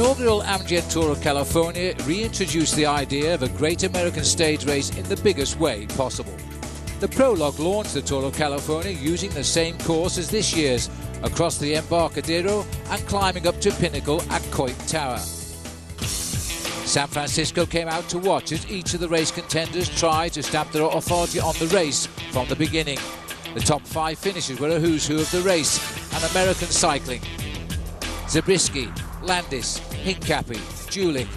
The inaugural Amgen Tour of California reintroduced the idea of a great American stage race in the biggest way possible. The Prologue launched the Tour of California using the same course as this year's, across the Embarcadero and climbing up to Pinnacle at Coit Tower. San Francisco came out to watch as each of the race contenders tried to stamp their authority on the race from the beginning. The top 5 finishers were a who's who of the race and American cycling. Zabriskie, Landis, Hincapie, Julich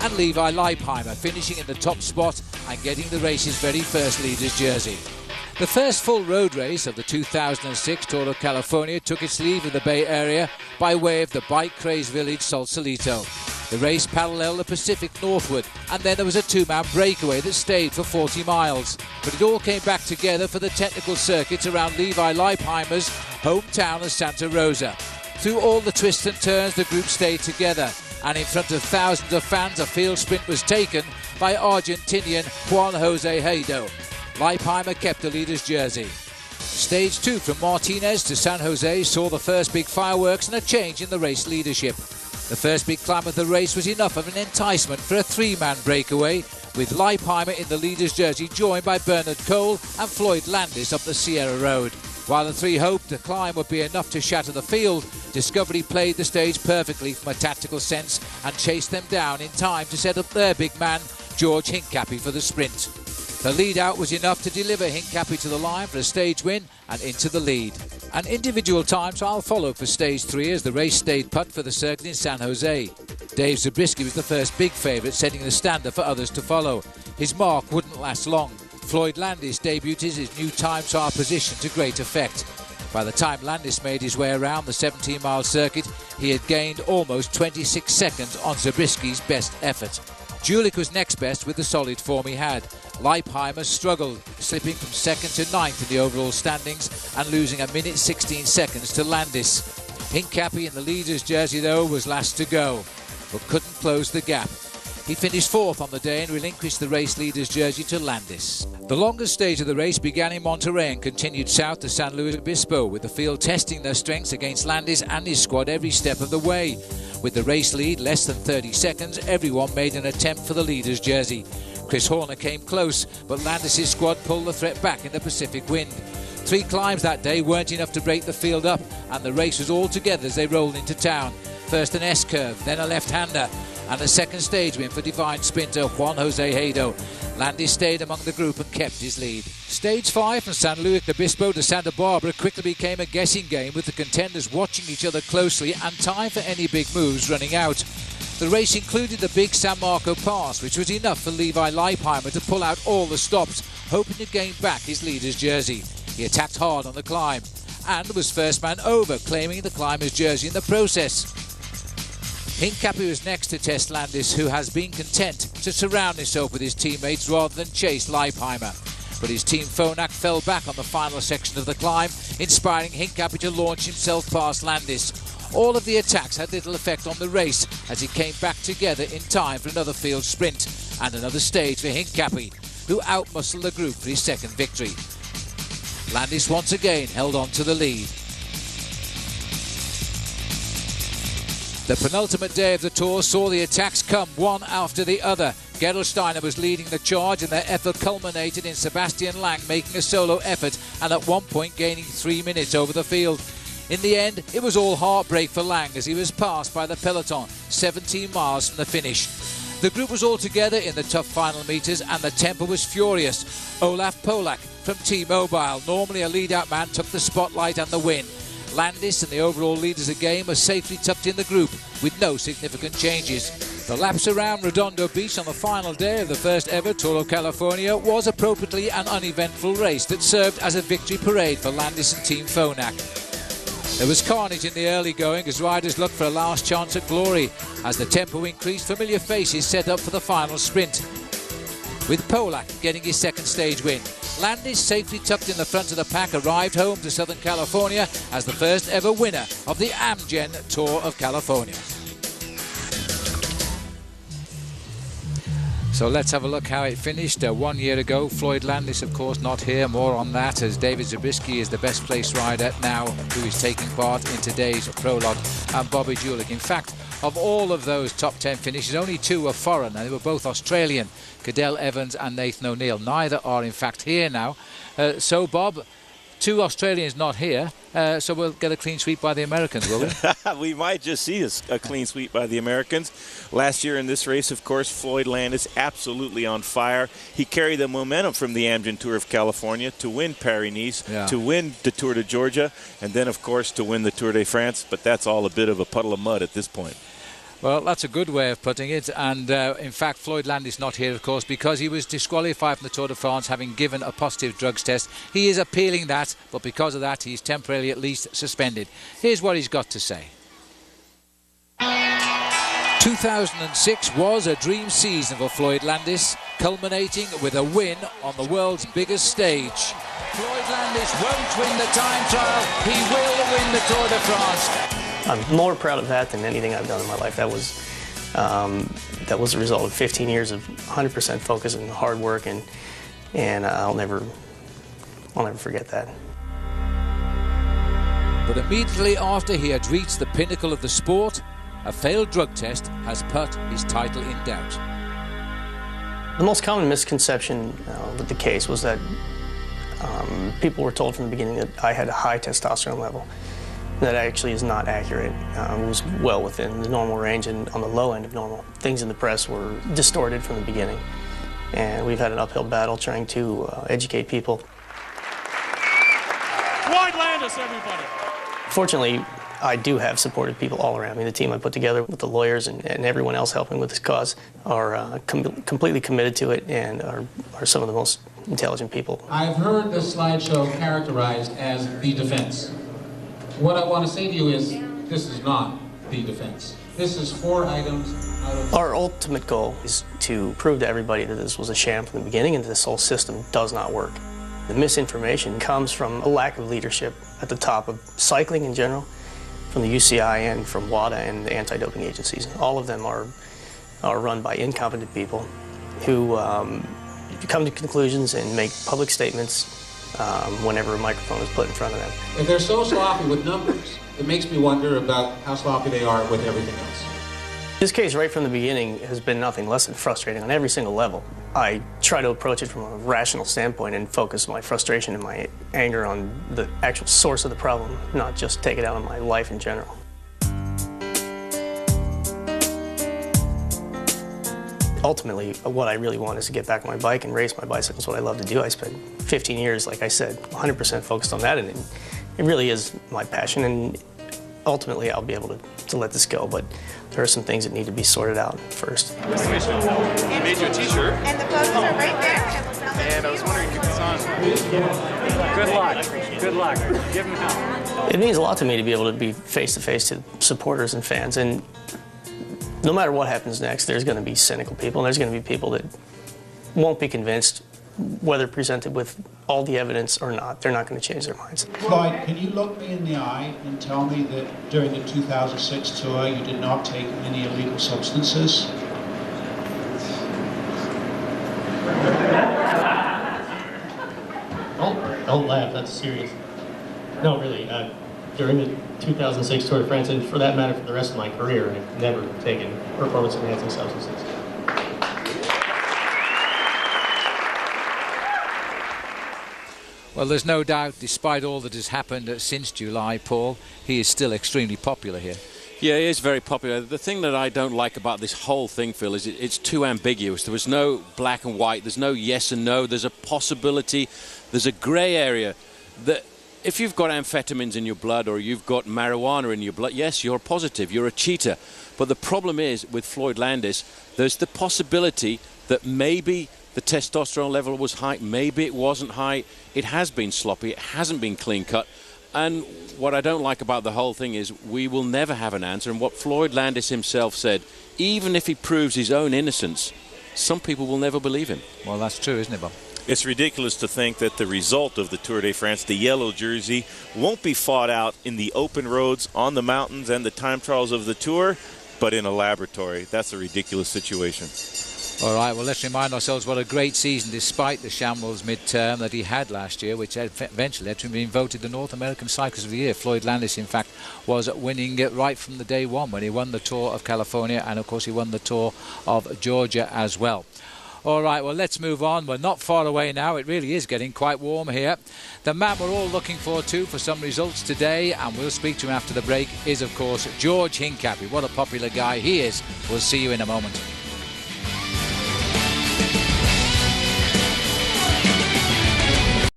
and Levi Leipheimer finishing in the top spot and getting the race's very first leader's jersey. The first full road race of the 2006 Tour of California took its leave of the Bay Area by way of the bike-crazed village Sausalito. The race paralleled the Pacific northward, and then there was a 2-man breakaway that stayed for 40 miles. But it all came back together for the technical circuits around Levi Leipheimer's hometown of Santa Rosa. Through all the twists and turns, the group stayed together, and in front of thousands of fans, a field sprint was taken by Argentinian Juan Jose Haedo. Leipheimer kept the leader's jersey. Stage 2 from Martinez to San Jose saw the first big fireworks and a change in the race leadership. The first big climb of the race was enough of an enticement for a 3-man breakaway, with Leipheimer in the leader's jersey joined by Bernard Cole and Floyd Landis up the Sierra Road. While the 3 hoped the climb would be enough to shatter the field, Discovery played the stage perfectly from a tactical sense and chased them down in time to set up their big man, George Hincapie, for the sprint. The lead out was enough to deliver Hincapie to the line for a stage win and into the lead. An individual time trial followed for stage 3 as the race stayed put for the circuit in San Jose. Dave Zabriskie was the first big favourite, setting the standard for others to follow. His mark wouldn't last long. Floyd Landis debuted his new time trial position to great effect. By the time Landis made his way around the 17-mile circuit, he had gained almost 26 seconds on Zabriskie's best effort. Julich was next best with the solid form he had. Leipheimer struggled, slipping from 2nd to 9th in the overall standings and losing 1 minute 16 seconds to Landis. Hincapie in the leader's jersey, though, was last to go, but couldn't close the gap. He finished 4th on the day and relinquished the race leader's jersey to Landis. The longest stage of the race began in Monterey and continued south to San Luis Obispo, with the field testing their strengths against Landis and his squad every step of the way. With the race lead less than 30 seconds, everyone made an attempt for the leader's jersey. Chris Horner came close, but Landis' squad pulled the threat back in the Pacific wind. 3 climbs that day weren't enough to break the field up, and the race was all together as they rolled into town. First an S-curve, then a left-hander, and a second stage win for divine sprinter Juan Jose Haedo. Landis stayed among the group and kept his lead. Stage 5 from San Luis Obispo to Santa Barbara quickly became a guessing game, with the contenders watching each other closely and time for any big moves running out. The race included the big San Marco Pass, which was enough for Levi Leipheimer to pull out all the stops, hoping to gain back his leader's jersey. He attacked hard on the climb and was first man over, claiming the climber's jersey in the process. Hincapie was next to test Landis, who has been content to surround himself with his teammates rather than chase Leipheimer. But his team Phonak fell back on the final section of the climb, inspiring Hincapie to launch himself past Landis. All of the attacks had little effect on the race as it came back together in time for another field sprint and another stage for Hincapie, who outmuscled the group for his second victory. Landis once again held on to the lead. The penultimate day of the tour saw the attacks come one after the other. Gerolsteiner was leading the charge, and their effort culminated in Sebastian Lang making a solo effort and at one point gaining 3 minutes over the field. In the end, it was all heartbreak for Lang as he was passed by the peloton 17 miles from the finish. The group was all together in the tough final meters and the tempo was furious. Olaf Polak from T-Mobile, normally a lead-out man, took the spotlight and the win. Landis and the overall leaders of the game were safely tucked in the group with no significant changes. The laps around Redondo Beach on the final day of the first ever Tour of California was appropriately an uneventful race that served as a victory parade for Landis and Team Phonak. There was carnage in the early going as riders looked for a last chance at glory. As the tempo increased, familiar faces set up for the final sprint, with Polak getting his second stage win. Landis, safely tucked in the front of the pack, arrived home to Southern California as the first ever winner of the Amgen Tour of California. So let's have a look how it finished 1 year ago. Floyd Landis, of course, not here. More on that, as David Zabriskie is the best placed rider now who is taking part in today's prologue, and Bobby Julich. In fact, of all of those top 10 finishes, only 2 were foreign, and they were both Australian, Cadel Evans and Nathan O'Neill. Neither are, in fact, here now. So, Bob, 2 Australians not here, so we'll get a clean sweep by the Americans, will we? We might just see a clean sweep by the Americans. Last year in this race, of course, Floyd Landis absolutely on fire. He carried the momentum from the Amgen Tour of California to win Paris-Nice, to win the Tour de Georgia, and then, of course, to win the Tour de France. But that's all a bit of a puddle of mud at this point. Well, that's a good way of putting it. And in fact, Floyd Landis not here, of course, because he was disqualified from the Tour de France, having given a positive drugs test. He is appealing that, but because of that, he's temporarily at least suspended. Here's what he's got to say. 2006 was a dream season for Floyd Landis, culminating with a win on the world's biggest stage. Floyd Landis won't win the time trial. He will win the Tour de France. I'm more proud of that than anything I've done in my life. That was the result of 15 years of 100% focus and hard work, and I'll never forget that. But immediately after he had reached the pinnacle of the sport, a failed drug test has put his title in doubt. The most common misconception with the case was that people were told from the beginning that I had a high testosterone level. That actually is not accurate. It was well within the normal range and on the low end of normal. Things in the press were distorted from the beginning, and we've had an uphill battle trying to educate people. Floyd Landis, everybody! Fortunately, I do have supportive people all around me. The team I put together with the lawyers and everyone else helping with this cause are completely committed to it and are some of the most intelligent people. I've heard this slideshow characterized as the defense. What I want to say to you is, this is not the defense. This is 4 items out of... Our ultimate goal is to prove to everybody that this was a sham from the beginning and that this whole system does not work. The misinformation comes from a lack of leadership at the top of cycling in general, from the UCI and from WADA and the anti-doping agencies. All of them are run by incompetent people who come to conclusions and make public statements whenever a microphone is put in front of them. If they're so sloppy with numbers, it makes me wonder about how sloppy they are with everything else. This case right from the beginning has been nothing less than frustrating on every single level. I try to approach it from a rational standpoint and focus my frustration and my anger on the actual source of the problem, not just take it out on my life in general. Ultimately, what I really want is to get back on my bike and race my bicycle. It's what I love to do. I spent 15 years, like I said, 100% focused on that, and it really is my passion, and ultimately I'll be able to let this go, but there are some things that need to be sorted out first. You made you a t-shirt. And the photos are right there. And I was wondering if you could sign one. Good luck. Good luck. Give them help. It means a lot to me to be able to be face-to-face to supporters and fans, and no matter what happens next, there's going to be cynical people, and there's going to be people that won't be convinced, whether presented with all the evidence or not. They're not going to change their minds. Floyd, can you look me in the eye and tell me that during the 2006 tour you did not take any illegal substances? Don't laugh, that's serious. No, really, during the 2006 Tour de France, and for that matter for the rest of my career, I've never taken performance-enhancing substances. Well, there's no doubt, despite all that has happened since July, Paul, he is still extremely popular here. Yeah, he is very popular. The thing that I don't like about this whole thing, Phil, is it's too ambiguous. There was no black and white. There's no yes and no. There's a possibility. There's a grey area. That if you've got amphetamines in your blood or you've got marijuana in your blood, yes, you're positive. You're a cheater. But the problem is, with Floyd Landis, there's the possibility that maybe the testosterone level was high, maybe it wasn't high. It has been sloppy. It hasn't been clean-cut. And what I don't like about the whole thing is we will never have an answer. And what Floyd Landis himself said, even if he proves his own innocence, some people will never believe him. Well, that's true, isn't it, Bob? It's ridiculous to think that the result of the Tour de France, the yellow jersey, won't be fought out in the open roads, on the mountains, and the time trials of the Tour, but in a laboratory. That's a ridiculous situation. All right, well, let's remind ourselves what a great season, despite the shambles mid-term that he had last year, which eventually led to him being voted the North American Cyclist of the Year. Floyd Landis, in fact, was winning it right from the day one when he won the Tour of California, and, of course, he won the Tour of Georgia as well. All right, well, let's move on. We're not far away now. It really is getting quite warm here. The man we're all looking forward to for some results today, and we'll speak to him after the break, is, of course, George Hincapie. What a popular guy he is. We'll see you in a moment.